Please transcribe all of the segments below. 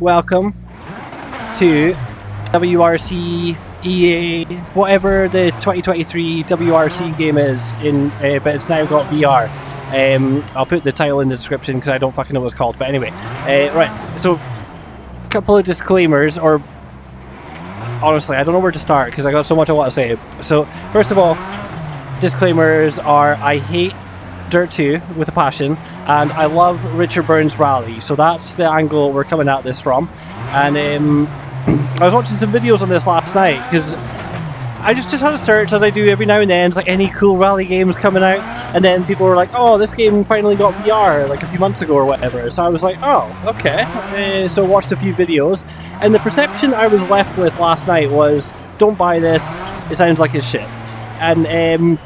welcome to WRC EA, whatever the 2023 WRC game is, but it's now got VR. I'll put the title in the description because I don't fucking know what it's called, but anyway. Right, so a couple of disclaimers, or honestly, I don't know where to start because I got so much I want to say. So, first of all, disclaimers are I hate Dirt 2 with a passion, and I love Richard Burns Rally, so that's the angle we're coming at this from. And I was watching some videos on this last night because I just had a search, as I do every now and then, it's like any cool rally games coming out, and then people were like, oh, this game finally got VR like a few months ago or whatever, so I was like, oh, okay. So watched a few videos, and the perception I was left with last night was, don't buy this, it sounds like it's shit. And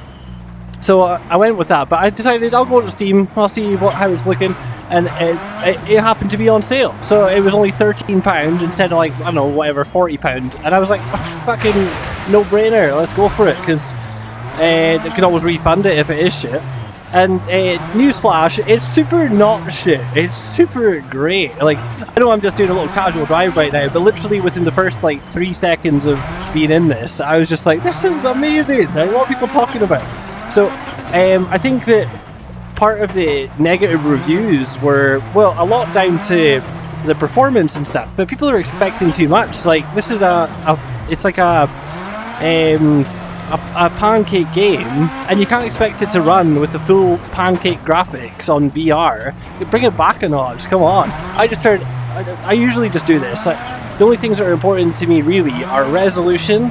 so I went with that, but I decided I'll go to Steam, I'll see how it's looking, and it happened to be on sale, so it was only £13 instead of like, I don't know, whatever, £40, and I was like, fucking no-brainer, let's go for it, because they can always refund it if it is shit. And newsflash, it's super not shit, it's super great. Like, I know I'm just doing a little casual drive right now, but literally within the first like 3 seconds of being in this, I was just like, this is amazing, like, what are people talking about? So I think that part of the negative reviews were, well, a lot down to the performance and stuff, but people are expecting too much. Like, this is it's like a pancake game, and you can't expect it to run with the full pancake graphics on VR. Bring it back a notch, come on. I usually just do this. The only things that are important to me really are resolution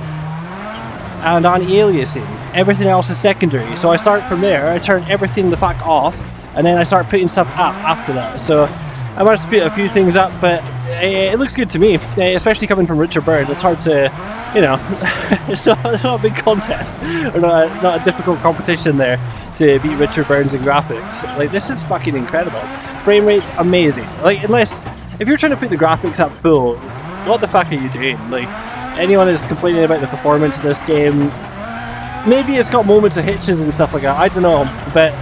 and anti-aliasing. Everything else is secondary, so I start from there, I turn everything the fuck off, and then I start putting stuff up after that. So I managed to put a few things up, but it looks good to me, especially coming from Richard Burns. It's hard to, you know, it's not a big contest, or not a difficult competition there to beat Richard Burns in graphics. Like, this is fucking incredible. Frame rate's amazing. Like, if you're trying to put the graphics up full, what the fuck are you doing? Like, anyone that's complaining about the performance of this game, maybe it's got moments of hitches and stuff like that, I don't know, but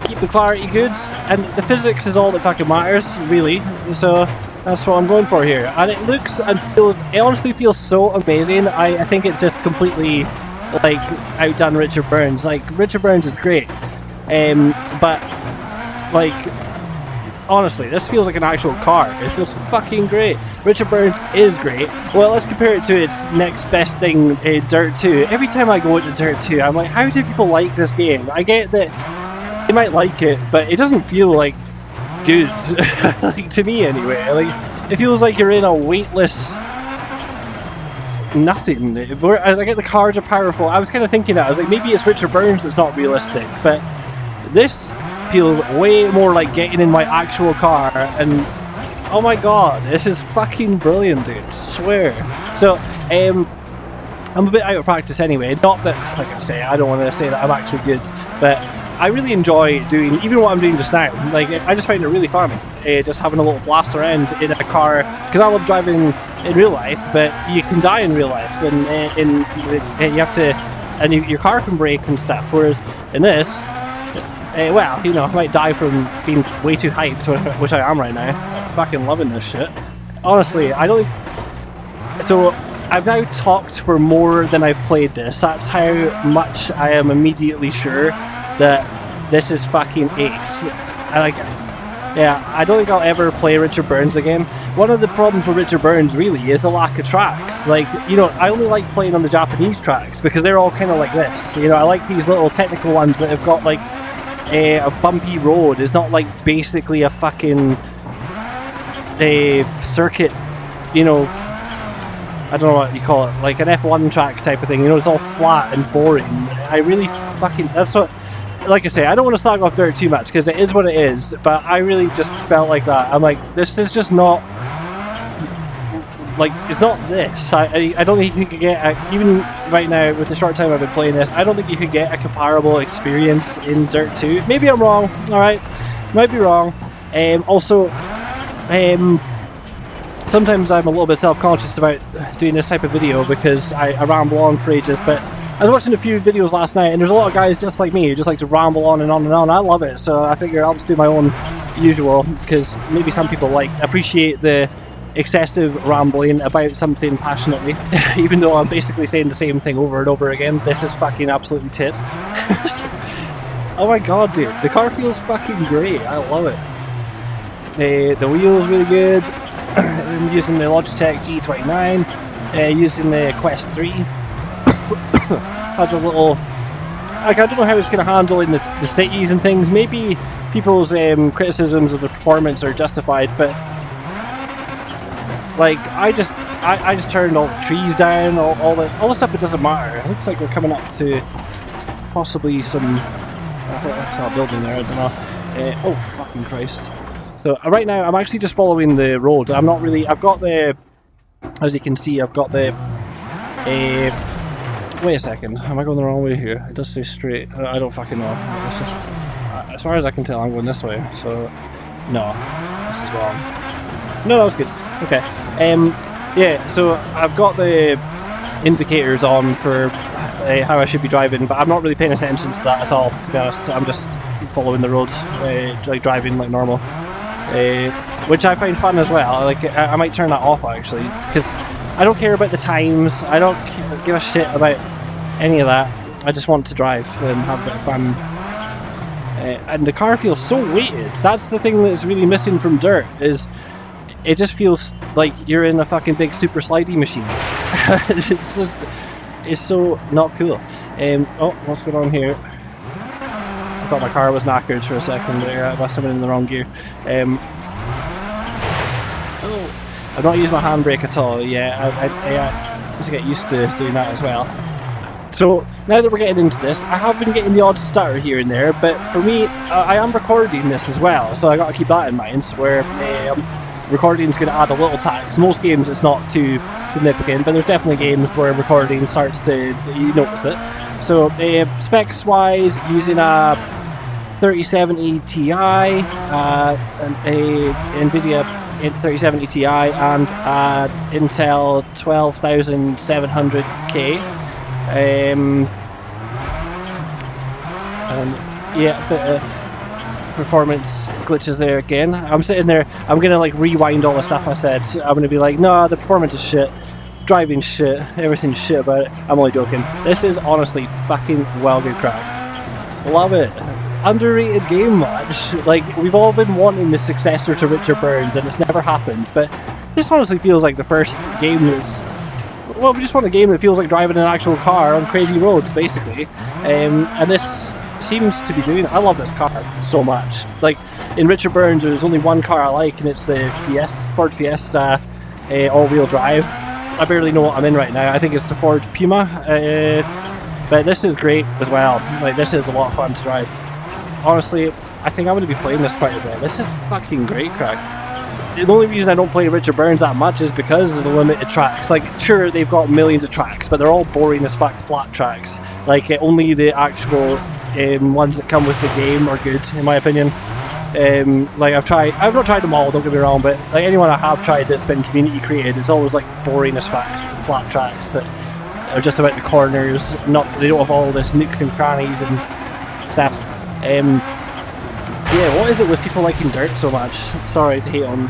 keep the clarity good, and the physics is all that fucking matters, really, so that's what I'm going for here. And it looks and feels, it honestly feels so amazing. I think it's just completely, like, outdone Richard Burns. Like, Richard Burns is great, but, like, honestly, this feels like an actual car. It feels fucking great. Richard Burns is great. Well, let's compare it to its next best thing, Dirt 2. Every time I go into Dirt 2, I'm like, how do people like this game? I get that they might like it, but it doesn't feel like good. Like, to me anyway. Like, it feels like you're in a weightless nothing. I get the cars are powerful. I was kind of thinking that. I was like, maybe it's Richard Burns that's not realistic, but this feels way more like getting in my actual car, and oh my god, this is fucking brilliant, dude, swear. So I'm a bit out of practice anyway, not that, like I say, I don't want to say that I'm actually good, but I really enjoy doing even what I'm doing just now. Like, I just find it really fun, just having a little blast around in a car, because I love driving in real life, but you can die in real life, and you have to, and your car can break and stuff, whereas in this, well, you know, I might die from being way too hyped, which I am right now. I'm fucking loving this shit. Honestly, I don't... So, I've now talked for more than I've played this. That's how much I am immediately sure that this is fucking ace. Yeah, I don't think I'll ever play Richard Burns again. One of the problems with Richard Burns, really, is the lack of tracks. Like, you know, I only like playing on the Japanese tracks, because they're all kind of like this. You know, I like these little technical ones that have got, like, a bumpy road. Is not like basically a fucking circuit, you know, I don't know what you call it, like an F1 track type of thing, you know, it's all flat and boring. I really fucking, that's what, like I say, I don't want to slag off Dirt too much because it is what it is, but I really just felt like that. I'm like, this is just not, like, it's not this. I don't think you could get, even right now, with the short time I've been playing this, I don't think you could get a comparable experience in Dirt 2. Maybe I'm wrong, alright, might be wrong. Also, sometimes I'm a little bit self-conscious about doing this type of video because I ramble on for ages, but I was watching a few videos last night, and there's a lot of guys just like me who just like to ramble on and on and on. I love it, so I figure I'll just do my own usual, because maybe some people like appreciate the excessive rambling about something passionately, even though I'm basically saying the same thing over and over again. This is fucking absolutely tits. Oh my god, dude, the car feels fucking great. I love it. The wheel's really good. I'm using the Logitech G29, using the Quest 3. Has a little, like, I don't know how it's going to handle in the cities and things. Maybe people's criticisms of the performance are justified, but like I just turned all the trees down, all the stuff. It doesn't matter. It looks like we're coming up to possibly some. I thought I saw a building there. I don't know. Oh fucking Christ! So right now I'm actually just following the road. I'm not really. I've got the, as you can see, I've got the. Wait a second. Am I going the wrong way here? It does say straight. I don't fucking know. It's just, as far as I can tell, I'm going this way. So no, this is wrong. No, that was good. Okay. Yeah, so I've got the indicators on for how I should be driving, but I'm not really paying attention to that at all, to be honest. I'm just following the road, like driving like normal, which I find fun as well. Like I might turn that off actually, because I don't care about the times. I don't give a shit about any of that. I just want to drive and have a bit of fun. And the car feels so weighted. That's the thing that's really missing from Dirt, is it just feels like you're in a fucking big super slidey machine. It's so not cool. Oh, what's going on here? I thought my car was knackered for a second there. I must have been in the wrong gear. Oh, I've not used my handbrake at all. Yeah, I need to get used to doing that as well. So now that we're getting into this, I have been getting the odd stutter here and there, but for me, I am recording this as well, so I got to keep that in mind. Where recording is going to add a little tax. Most games it's not too significant, but there's definitely games where recording starts to, you notice it. So specs wise, using a 3070 Ti, an NVIDIA 3070 Ti, and Intel 12700K. Yeah, a bit of performance glitches there again. I'm sitting there, I'm gonna like rewind all the stuff I said. I'm gonna be like, no, the performance is shit, driving shit, everything's shit about it. I'm only joking. This is honestly fucking well good crack. Love it. Underrated game much. Like, we've all been wanting the successor to Richard Burns and it's never happened, but this honestly feels like the first game that's, well, we just want a game that feels like driving an actual car on crazy roads, basically. And this seems to be doing it. I love this car so much. Like, in Richard Burns, there's only one car I like, and it's the Ford Fiesta all-wheel drive. I barely know what I'm in right now. I think it's the Ford Puma. But this is great as well. Like, this is a lot of fun to drive. Honestly, I think I'm going to be playing this quite a bit. This is fucking great crack. The only reason I don't play Richard Burns that much is because of the limited tracks. Like, sure, they've got millions of tracks, but they're all boring as fuck flat tracks. Like, only the actual ones that come with the game are good, in my opinion. Like, I've not tried them all, don't get me wrong, but like anyone I have tried that's been community created, it's always like boring as fuck flat tracks that are just about the corners. They don't have all this nooks and crannies and stuff. Yeah, what is it with people liking Dirt so much? Sorry to hate on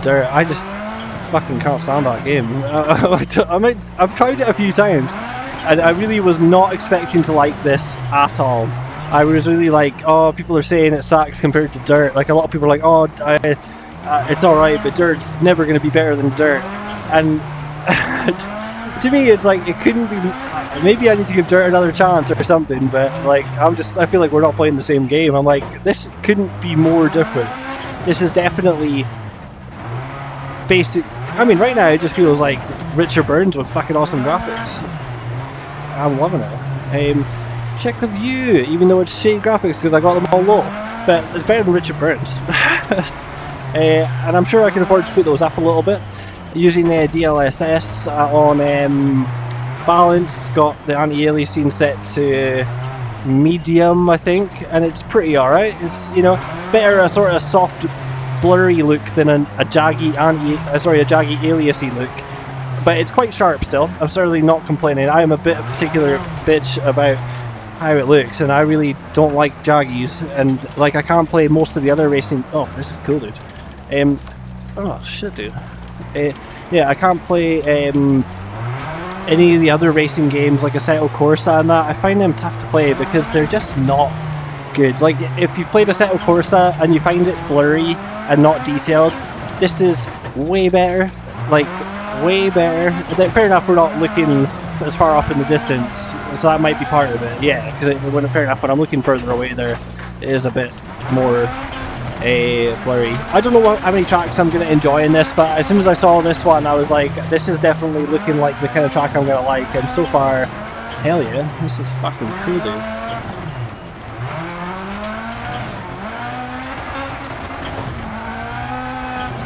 Dirt. I just fucking can't stand that game. I've tried it a few times, and I really was not expecting to like this at all. I was really like, oh, people are saying it sucks compared to Dirt. Like, a lot of people are like, oh, it's alright, but Dirt's never going to be better than Dirt. And to me, it's like, it couldn't be. Maybe I need to give Dirt another chance or something, but like, I feel like we're not playing the same game. I'm like, this couldn't be more different. This is definitely basic. I mean, right now it just feels like Richard Burns with fucking awesome graphics. I'm loving it. Check the view, even though it's shitty graphics because I got them all low, but it's better than Richard Burns. And I'm sure I can afford to put those up a little bit using the DLSS on balance. Got the anti-aliasing set to medium, I think, and it's pretty alright. It's, you know, better a sort of soft blurry look than a jaggy aliasing look, but it's quite sharp still. I'm certainly not complaining. I am a bit of a particular bitch about how it looks, and I really don't like jaggies, and like I can't play most of the other racing. Oh, this is cool, dude. Oh shit, dude. Yeah, I can't play any of the other racing games like Assetto Corsa and that. I find them tough to play because they're just not good. Like if you've played Assetto Corsa and you find it blurry and not detailed, this is way better. Like way better. Fair enough, we're not looking as far off in the distance, so that might be part of it. Yeah, because fair enough, when I'm looking further away there, it is a bit more blurry. I don't know how many tracks I'm going to enjoy in this, but as soon as I saw this one, I was like, this is definitely looking like the kind of track I'm going to like, and so far, hell yeah, this is fucking cool, dude.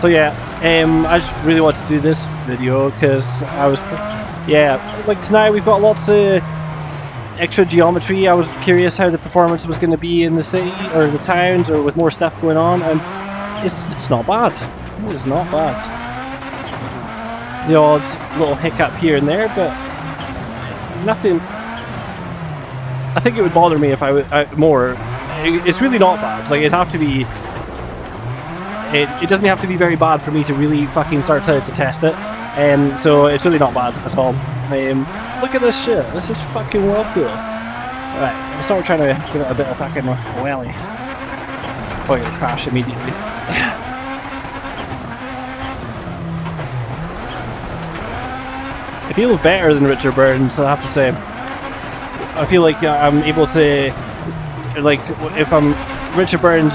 So yeah, I just really wanted to do this video because I was, yeah, like tonight we've got lots of extra geometry. I was curious how the performance was going to be in the city or the towns or with more stuff going on, and it's not bad. It is not bad. The odd little hiccup here and there, but nothing. I think it would bother me if I would more. It's really not bad. Like it'd have to be. It doesn't have to be very bad for me to really fucking start to detest it. So it's really not bad at all. Look at this shit. This is fucking well cool. Right, I'll start trying to give it a bit of fucking whammy. Oh, you'll crash immediately. It feels better than Richard Burns, I have to say. I feel like I'm able to, like, if I'm Richard Burns,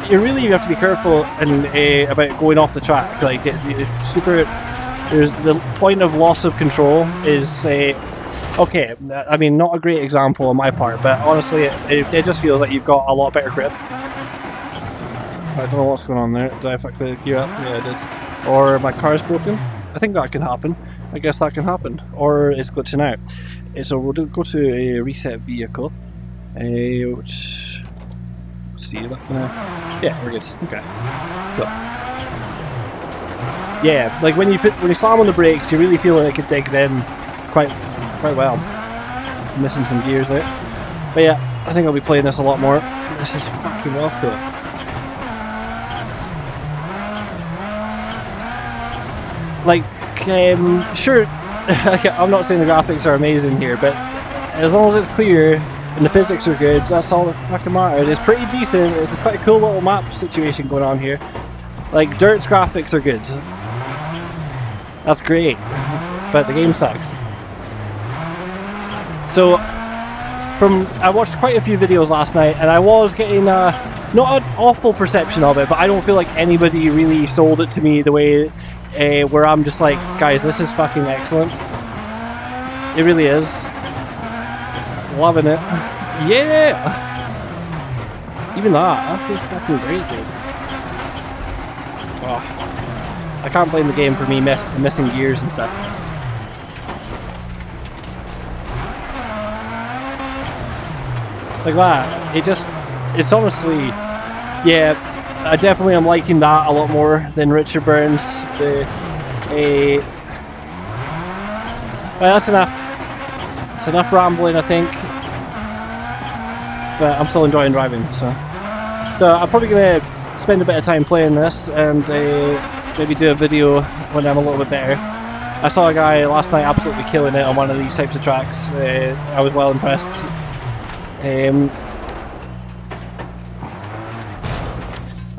you really have to be careful and about going off the track. Like it's super. There's the point of loss of control is okay. I mean, not a great example on my part, but honestly, it just feels like you've got a lot better grip. I don't know what's going on there. Did I fuck the gear up? Yeah, I did. Or my car's broken. I think that can happen. I guess that can happen. Or it's glitching out. So we'll go to a reset vehicle, which. See, is that gonna... Yeah, we're good. Okay, cool. Yeah, like when you slam on the brakes, you really feel like it digs in quite well. I'm missing some gears there, but yeah, I think I'll be playing this a lot more. This is fucking well cool. Like, sure, I'm not saying the graphics are amazing here, but as long as it's clear. And the physics are good, that's all that fucking matters. It's pretty decent, it's a quite a cool little map situation going on here. Like, Dirt's graphics are good. That's great. But the game sucks. So, I watched quite a few videos last night, and I was getting not an awful perception of it, but I don't feel like anybody really sold it to me the way where I'm just like, guys, this is fucking excellent. It really is. Loving it. Yeah! Even that feels fucking great, dude. Oh, I can't blame the game for me missing gears and stuff. Like that. It's honestly, yeah, I definitely am liking that a lot more than Richard Burns. Well, that's enough. It's enough rambling, I think. But I'm still enjoying driving, so I'm probably going to spend a bit of time playing this and maybe do a video when I'm a little bit better. I saw a guy last night absolutely killing it on one of these types of tracks. I was well impressed.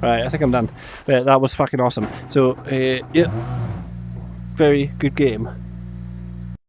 Right, I think I'm done. But that was fucking awesome. So, yeah, very good game.